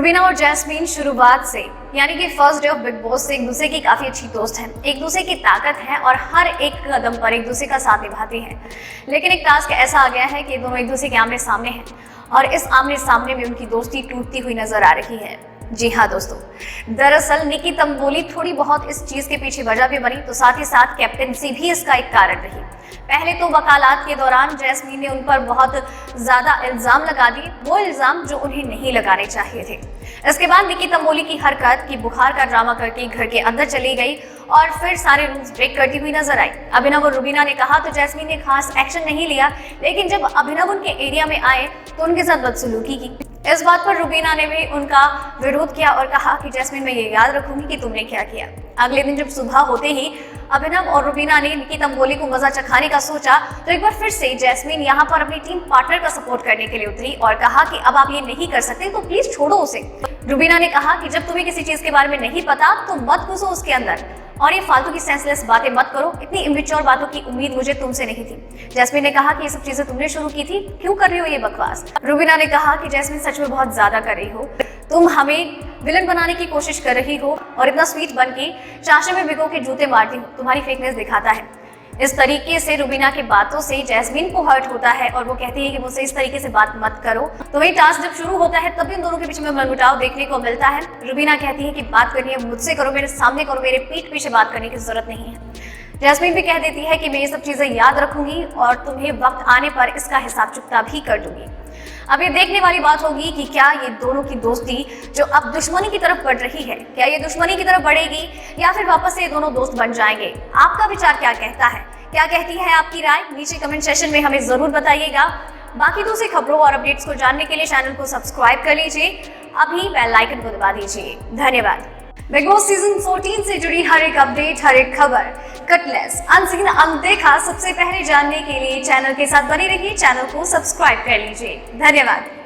रुबीना और जैस्मीन शुरुआत से यानी कि first day of big boss से एक दूसरे की काफी अच्छी दोस्त हैं, एक दूसरे की ताकत है और हर एक कदम पर एक दूसरे का साथ निभाती हैं। लेकिन एक टास्क ऐसा आ गया है कि दोनों एक दूसरे के आमने सामने हैं और इस आमने सामने में उनकी दोस्ती टूटती हुई नजर आ रही है। जी हाँ दोस्तों, दरअसल निकी तंबोली थोड़ी बहुत इस चीज के पीछे वजह भी बनी तो साथ ही साथ कैप्टेंसी भी इसका एक कारण रही। पहले तो वकालत के दौरान जैस्मीन ने उन पर बहुत ज्यादा इल्जाम लगा दिए, वो इल्जाम जो उन्हें नहीं लगाने चाहिए थे। इसके बाद निकी तंबोली की हरकत की बुखार का ड्रामा करके घर के अंदर चली गई और फिर सारे रूल्स ब्रेक करती हुई नजर आई। अभिनव और रुबीना ने कहा तो जैस्मीन ने खास एक्शन नहीं लिया, लेकिन जब अभिनव उनके एरिया में आए तो उनके साथ बदसलूकी की। इस बात पर रुबीना ने भी उनका विरोध किया और कहा कि जैस्मीन मैं ये याद रखूंगी कि तुमने क्या किया। अगले दिन जब सुबह होते ही अभिनव और रुबीना ने निकी तंबोली को मजा चखाने का सोचा तो एक बार फिर से जैस्मीन यहाँ पर अपनी टीम पार्टनर का सपोर्ट करने के लिए उतरी और कहा कि अब आप ये नहीं कर सकते तो प्लीज छोड़ो उसे। रुबीना ने कहा कि जब तुम्हें किसी चीज के बारे में नहीं पता तो मत घुसो उसके अंदर और ये फालतू की सेंसलेस बातें मत करो, इतनी इमेच्योर बातों की उम्मीद मुझे तुमसे नहीं थी। जैस्मीन ने कहा कि ये सब चीजें तुमने शुरू की थी, क्यों कर रही हो ये बकवास। रुबीना ने कहा कि जैस्मीन सच में बहुत ज्यादा कर रही हो, तुम हमें विलन बनाने की कोशिश कर रही हो और इतना स्वीट बन के चाशे में भिगो के जूते मारती हो, तुम्हारी फेकनेस दिखाता है। इस तरीके से रुबीना की बातों से जैस्मीन को हर्ट होता है और वो कहती है कि मुझसे इस तरीके से बात मत करो। तो वही टास्क जब शुरू होता है तभी इन दोनों के बीच में मनमुटाव देखने को मिलता है। रुबीना कहती है कि बात करनी है मुझसे करो, मेरे सामने करो, मेरे पीठ पीछे बात करने की जरूरत नहीं है। जैस्मीन भी कह देती है कि मैं ये सब चीजें याद रखूंगी और तुम्हें वक्त आने पर इसका हिसाब चुकता भी कर दूंगी। अब ये देखने वाली बात होगी कि क्या ये दोनों की दोस्ती जो अब दुश्मनी की तरफ बढ़ रही है, क्या ये दुश्मनी की तरफ बढ़ेगी या फिर वापस से ये दोनों दोस्त बन जाएंगे। आपका विचार क्या कहता है, क्या कहती है आपकी राय, नीचे कमेंट सेक्शन में हमें जरूर बताइएगा। बाकी दूसरी खबरों और अपडेट्स को जानने के लिए चैनल को सब्सक्राइब कर लीजिए, अभी बेल आइकन को दबा दीजिए। धन्यवाद। बिग बॉस सीजन 14 से जुड़ी हर एक अपडेट, हर एक खबर कटलेस, अनसीन, अनदेखा सबसे पहले जानने के लिए चैनल के साथ बने रहिए, चैनल को सब्सक्राइब कर लीजिए। धन्यवाद।